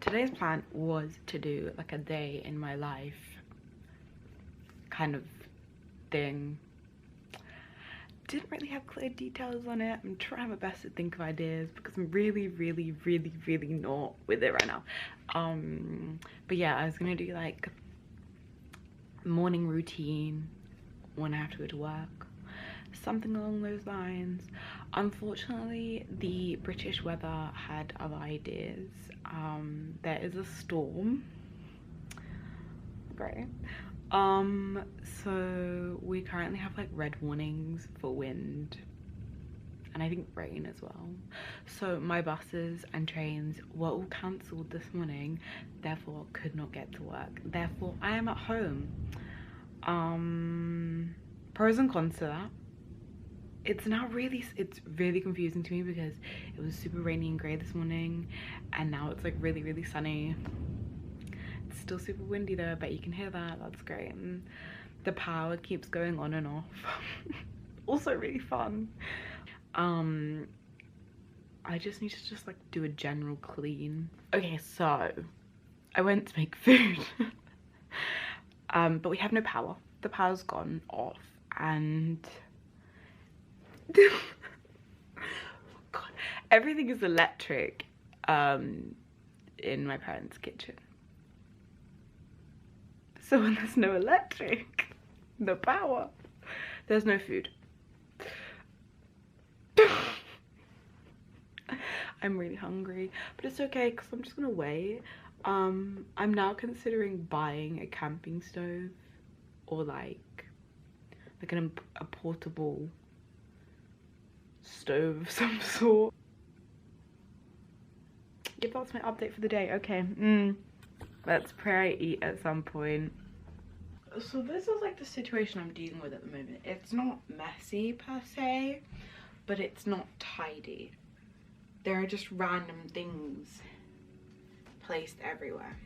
Today's plan was to do like a day in my life kind of thing. Didn't really have clear details on it. I'm trying my best to think of ideas because I'm really not with it right now. But yeah, I was gonna do like morning routine when I have to go to work, something along those lines. Unfortunately, the British weather had other ideas. There is a storm, great. So we currently have like red warnings for wind and I think rain as well. So my buses and trains were all cancelled this morning, therefore could not get to work. Therefore I am at home. Pros and cons to that. It's really confusing to me because it was super rainy and grey this morning and now it's like really sunny. It's still super windy though, I bet you can hear that. That's great. And the power keeps going on and off. Also really fun. I just need to just like do a general clean. Okay, so I went to make food. But we have no power. The power's gone off and God, everything is electric in my parents' kitchen. So when there's no electric, no power, there's no food. I'm really hungry, but it's okay because I'm just gonna wait. I'm now considering buying a camping stove or like a portable stove of some sort. Yeah, that's my update for the day. Okay, let's pray I eat at some point. So this is like the situation I'm dealing with at the moment. It's not messy per se, but it's not tidy. There are just random things placed everywhere.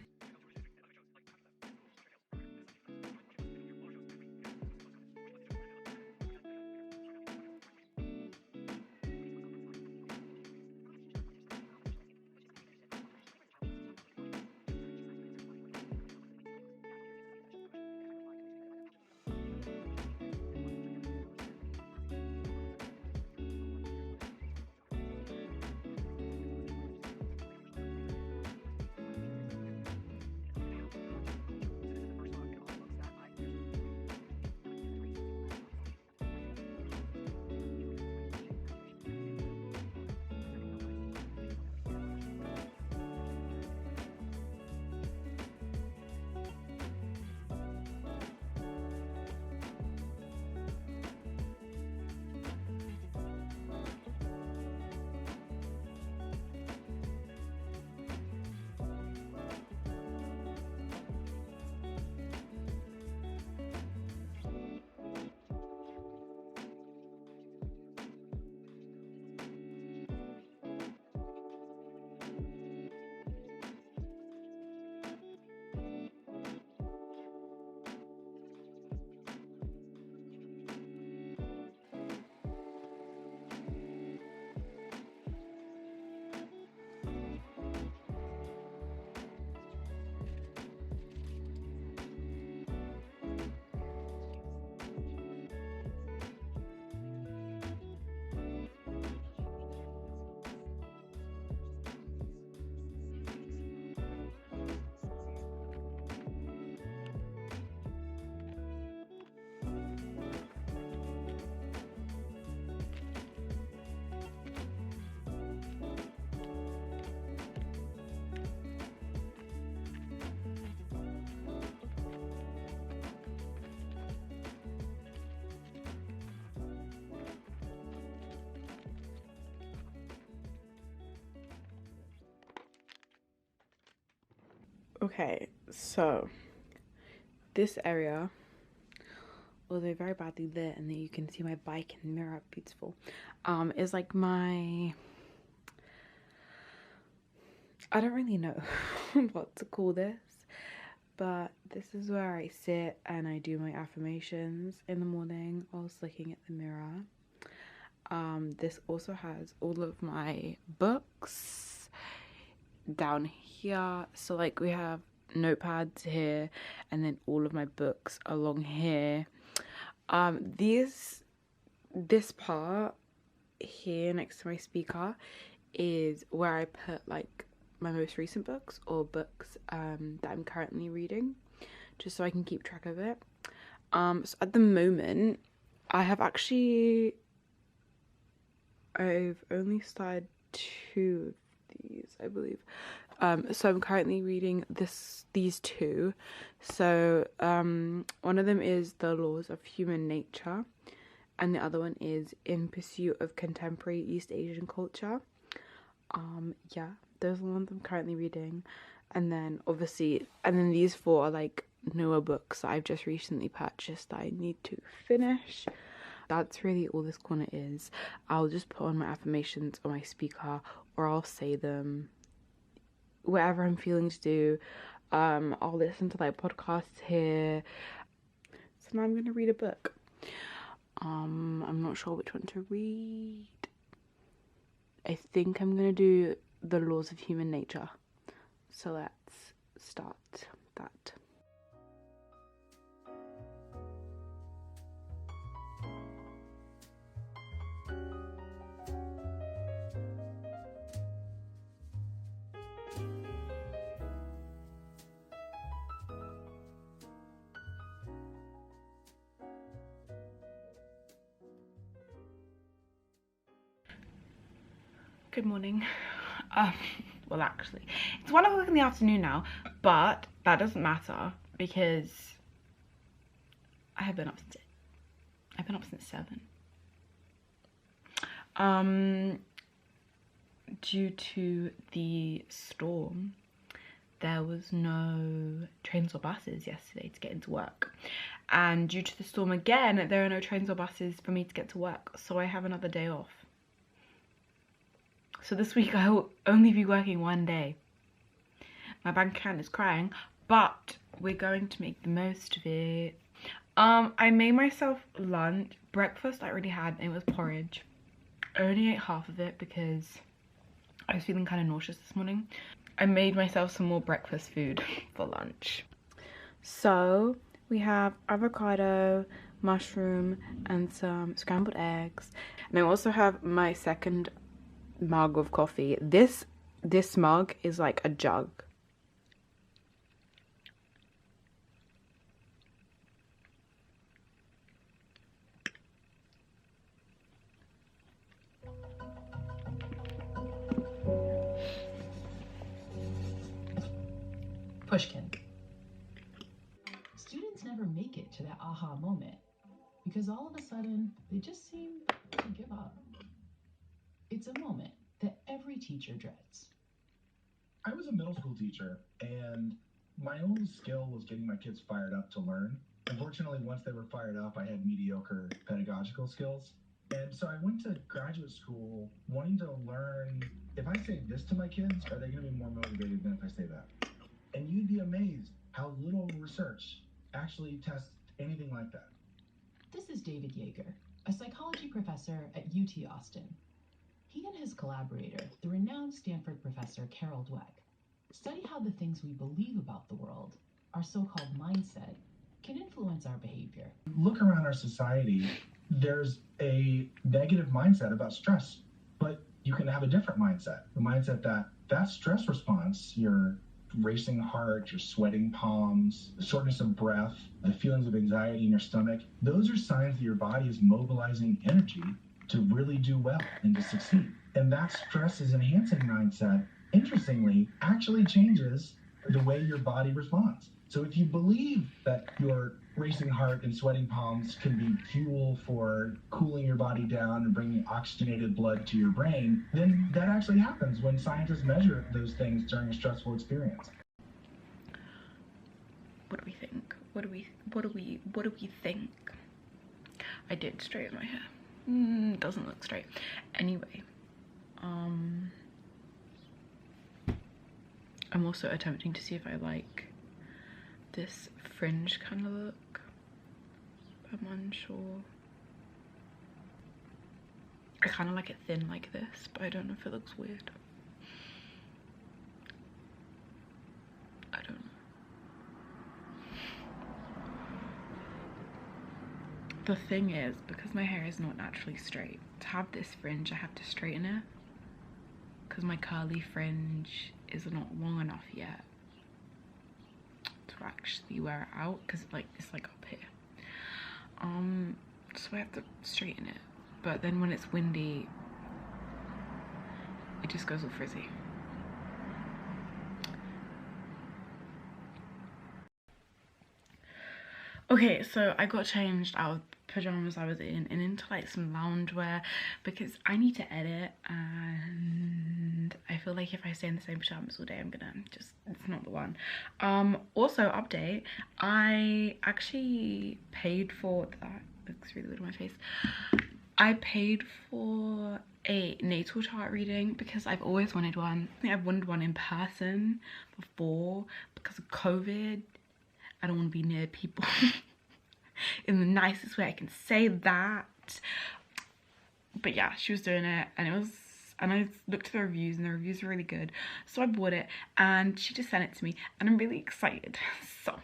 Okay, so this area, although very badly lit and then you can see my bike and mirror, beautiful, is like my, I don't really know what to call this, but this is where I sit and I do my affirmations in the morning whilst looking at the mirror. This also has all of my books down here. So like we have notepads here, and then all of my books along here. This part here next to my speaker is where I put like my most recent books or books that I'm currently reading, just so I can keep track of it. So at the moment I've only started 2 of these, I believe. So I'm currently reading these 2. So one of them is The Laws of Human Nature, and the other one is In Pursuit of Contemporary East Asian Culture. Yeah, those are the ones I'm currently reading. And then these 4 are like newer books that I've just recently purchased that I need to finish. That's really all this corner is. I'll just put on my affirmations on my speaker, or I'll say them, whatever I'm feeling to do. I'll listen to like podcasts here. So now I'm gonna read a book. I'm not sure which one to read. I think I'm gonna do The Laws of Human Nature. So let's start that. Good morning. Well, actually, it's 1 o'clock in the afternoon now, but that doesn't matter because I've been up since 7. Due to the storm, there was no trains or buses yesterday to get into work, and due to the storm again, there are no trains or buses for me to get to work, so I have another day off. So this week I will only be working 1 day. My bank account is crying, but we're going to make the most of it. I made myself lunch. Breakfast I already had, and it was porridge. I only ate half of it because I was feeling kind of nauseous this morning. I made myself some more breakfast food for lunch. So we have avocado, mushroom, and some scrambled eggs. And I also have my second mug of coffee. This mug is like a jug. Pushkin. Students never make it to that aha moment because all of a sudden they just seem to give up. It's a moment that every teacher dreads. I was a middle school teacher, and my only skill was getting my kids fired up to learn. Unfortunately, once they were fired up, I had mediocre pedagogical skills. And so I went to graduate school wanting to learn, if I say this to my kids, are they going to be more motivated than if I say that? And you'd be amazed how little research actually tests anything like that. This is David Yeager, a psychology professor at UT Austin. He and his collaborator, the renowned Stanford professor Carol Dweck, study how the things we believe about the world, our so-called mindset, can influence our behavior. Look around our society, there's a negative mindset about stress, but you can have a different mindset. The mindset that stress response, your racing heart, your sweating palms, the shortness of breath, the feelings of anxiety in your stomach, those are signs that your body is mobilizing energy to really do well and to succeed. And that stress is enhancing mindset, interestingly, actually changes the way your body responds. So if you believe that your racing heart and sweating palms can be fuel for cooling your body down and bringing oxygenated blood to your brain, then that actually happens when scientists measure those things during a stressful experience. What do we think? What do we think? I did straighten my hair. Doesn't look straight. Anyway, I'm also attempting to see if I like this fringe kind of look. I'm unsure. I kind of like it thin like this, but I don't know if it looks weird. the thing is, because my hair is not naturally straight, to have this fringe I have to straighten it, because my curly fringe is not long enough yet to actually wear it out, because it's like up here. So I have to straighten it, but then when it's windy it just goes all frizzy. Okay, so I got changed out of pajamas I was in and into like some loungewear because I need to edit, and I feel like if I stay in the same pajamas all day, I'm gonna just, it's not the one. Also, update, I actually paid for, that looks really weird on my face. I paid for a natal chart reading because I've always wanted one. I think I've wanted one in person before. Because of COVID, I don't want to be near people in the nicest way I can say that. But yeah, she was doing it, and I looked at the reviews, and the reviews were really good, so I bought it, and she just sent it to me, and I'm really excited. So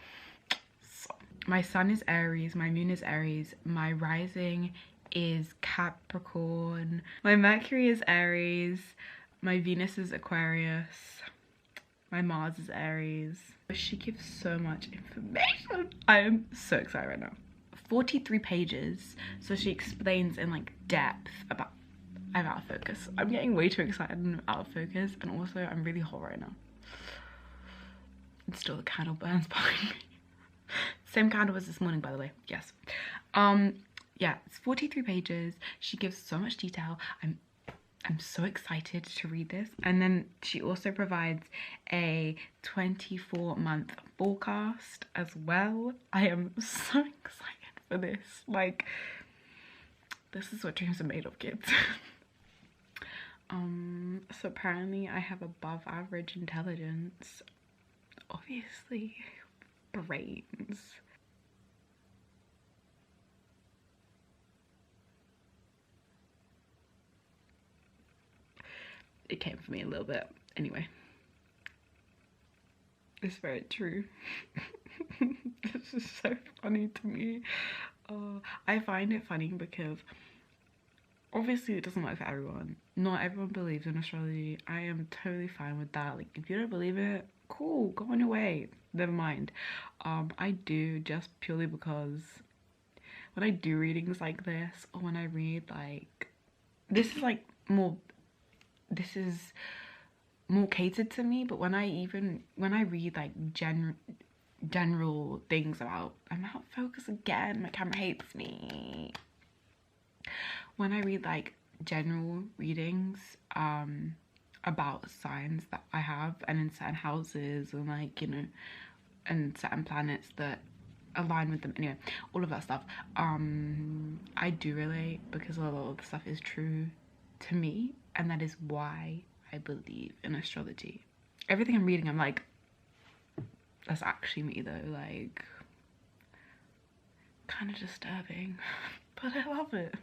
my sun is Aries, my moon is Aries, my rising is Capricorn, my Mercury is Aries, my Venus is Aquarius, my Mars is Aries. She gives so much information. I am so excited right now. 43 pages, so she explains in like depth about, I'm out of focus. I'm getting way too excited and out of focus, and also I'm really hot right now. And still the candle burns behind me. Same candle as this morning, by the way. Yes. Yeah, it's 43 pages. She gives so much detail. I'm so excited to read this. And then she also provides a 24-month forecast as well. I am so excited for this. Like, this is what dreams are made of, kids. So apparently I have above average intelligence. Obviously, brains. It came for me a little bit. Anyway, it's very true. This is so funny to me. I find it funny because obviously it doesn't work for everyone. Not everyone believes in astrology. I am totally fine with that. Like, if you don't believe it, cool, go on your way, never mind. I do, just purely because when I do readings like this, or when I read like, this is more catered to me, but when I read like general things about, I'm out of focus again, my camera hates me. When I read like general readings about signs that I have, and in certain houses, and like, you know, and certain planets that align with them, anyway, all of that stuff, I do relate because a lot of the stuff is true to me, and that is why I believe in astrology. Everything I'm reading, I'm like, that's actually me though. Like, kind of disturbing, but I love it.